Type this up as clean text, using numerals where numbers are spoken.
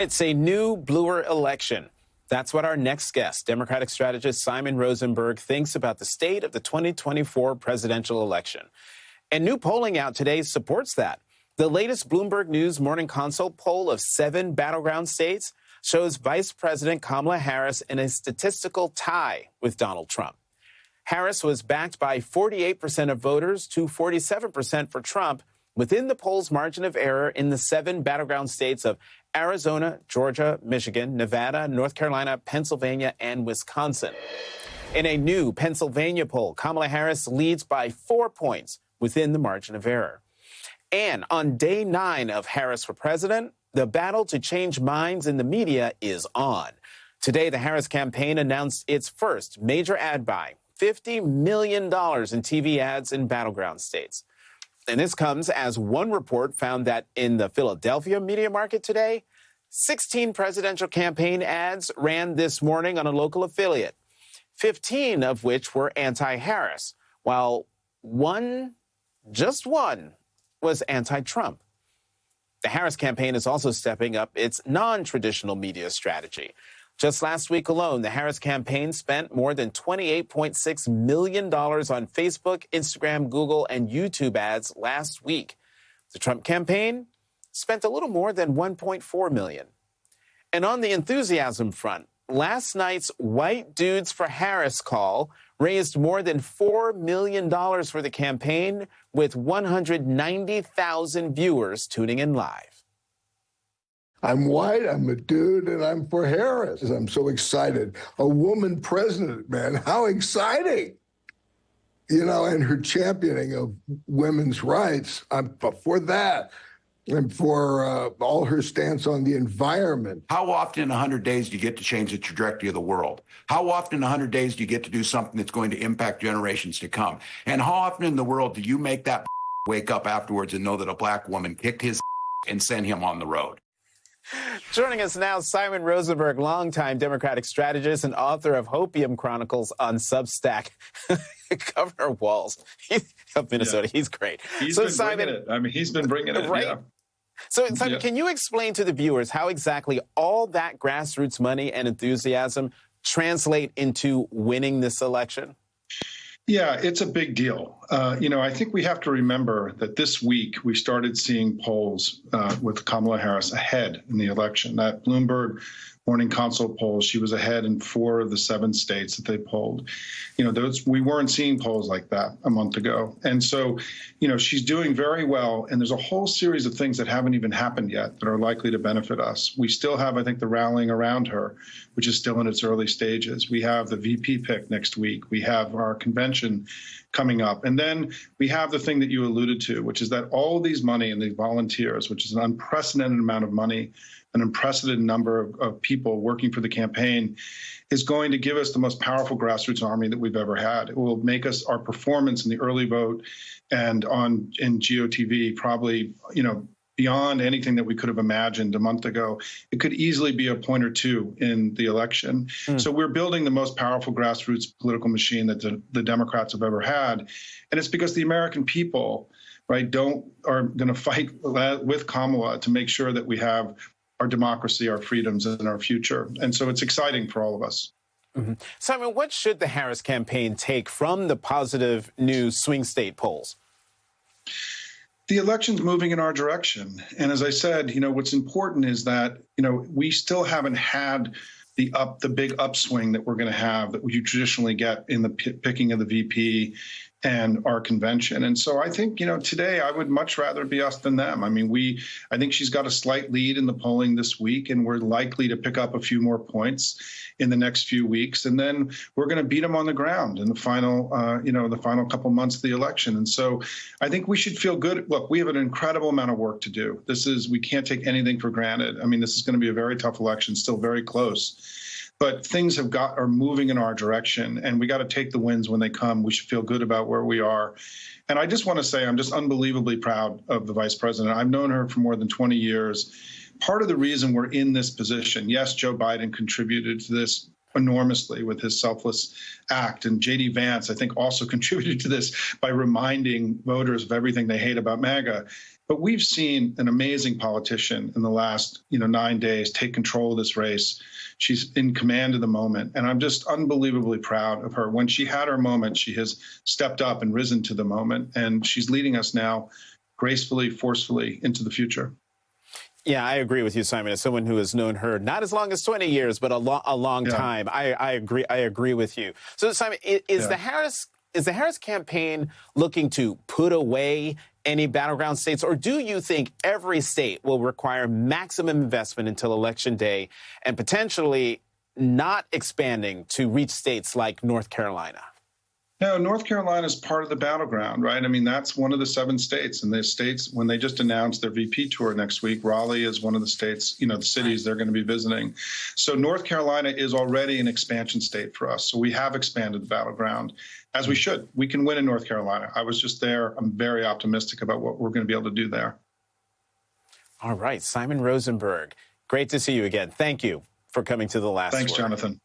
It's a new, bluer election. That's what our next guest, Democratic strategist Simon Rosenberg, thinks about the state of the 2024 presidential election. And new polling out today supports that. The latest Bloomberg News Morning Consult poll of 7 battleground states shows Vice President Kamala Harris in a statistical tie with Donald Trump. Harris was backed by 48% of voters to 47% for Trump, within the poll's margin of error in the 7 battleground states of Arizona, Georgia, Michigan, Nevada, North Carolina, Pennsylvania, and Wisconsin. In a new Pennsylvania poll, Kamala Harris leads by 4 points within the margin of error. And on day 9 of Harris for president, the battle to change minds in the media is on. Today, the Harris campaign announced its first major ad buy, $50 million in TV ads in battleground states. And this comes as one report found that in the Philadelphia media market today, 16 presidential campaign ads ran this morning on a local affiliate, 15 of which were anti-Harris, while just one, was anti-Trump. The Harris campaign is also stepping up its non-traditional media strategy. Just last week alone, the Harris campaign spent more than $28.6 million on Facebook, Instagram, Google, and YouTube ads last week. The Trump campaign spent a little more than $1.4 million. And on the enthusiasm front, last night's White Dudes for Harris call raised more than $4 million for the campaign, with 190,000 viewers tuning in live. I'm white, I'm a dude, and I'm for Harris. I'm so excited. A woman president, man, how exciting. You know, and her championing of women's rights, I'm for that. And for all her stance on the environment. How often in 100 days do you get to change the trajectory of the world? How often in 100 days do you get to do something that's going to impact generations to come? And how often in the world do you make that wake up afterwards and know that a black woman kicked his and sent him on the road? Joining us now, Simon Rosenberg, longtime Democratic strategist and author of Hopium Chronicles on Substack. Governor Walz of Minnesota. Yeah. He's great. He's been bringing it. I mean, he's been bringing it. Right? Yeah. So, Simon, can you explain to the viewers how exactly all that grassroots money and enthusiasm translate into winning this election? Yeah, it's a big deal. I think we have to remember that this week we started seeing polls with Kamala Harris ahead in the election. That Bloomberg Morning Consult poll, she was ahead in 4 of the 7 states that they polled. We weren't seeing polls like that a month ago. And so, she's doing very well. And there's a whole series of things that haven't even happened yet that are likely to benefit us. We still have, I think, the rallying around her, which is still in its early stages. We have the VP pick next week. We have our convention coming up. And then we have the thing that you alluded to, which is that all of these money and these volunteers, which is an unprecedented amount of money, an unprecedented number of people working for the campaign, is going to give us the most powerful grassroots army that we've ever had. It will make us, our performance in the early vote and in GOTV probably, beyond anything that we could have imagined a month ago. It could easily be a point or two in the election. So we're building the most powerful grassroots political machine that the Democrats have ever had. And it's because the American people, right, are going to fight with Kamala to make sure that we have our democracy, our freedoms, and our future. And so it's exciting for all of us. Mm-hmm. Simon, what should the Harris campaign take from the positive new swing state polls? The election's moving in our direction. And as I said, what's important is that, we still haven't had the big upswing that we're going to have that you traditionally get in the picking of the VP and our convention. And so I think, today I would much rather be us than them. I mean, I think she's got a slight lead in the polling this week, and we're likely to pick up a few more points in the next few weeks. And then we're going to beat them on the ground in the final, the final couple months of the election. And so I think we should feel good. Look, we have an incredible amount of work to do. We can't take anything for granted. I mean, this is going to be a very tough election, still very close. But things are moving in our direction, and we got to take the wins when they come. We should feel good about where we are. And I just want to say I'm just unbelievably proud of the vice president. I've known her for more than 20 years. Part of the reason we're in this position, yes, Joe Biden contributed to this enormously with his selfless act. And J.D. Vance, I think, also contributed to this by reminding voters of everything they hate about MAGA. But we've seen an amazing politician in the last 9 days take control of this race. She's in command of the moment, and I'm just unbelievably proud of her. When she had her moment, she has stepped up and risen to the moment, and she's leading us now gracefully, forcefully into the future. Yeah, I agree with you, Simon. As someone who has known her not as long as 20 years, but a long time, I agree with you. So, Simon, is the Harris campaign looking to put away any battleground states, or do you think every state will require maximum investment until Election Day and potentially not expanding to reach states like North Carolina? No, North Carolina is part of the battleground, right? I mean, that's one of the 7 states. And the states, when they just announced their VP tour next week, Raleigh is one of the states, the cities they're going to be visiting. So North Carolina is already an expansion state for us. So we have expanded the battleground, as we should. We can win in North Carolina. I was just there. I'm very optimistic about what we're going to be able to do there. All right. Simon Rosenberg, great to see you again. Thank you for coming to The Last Word. Thanks, Jonathan.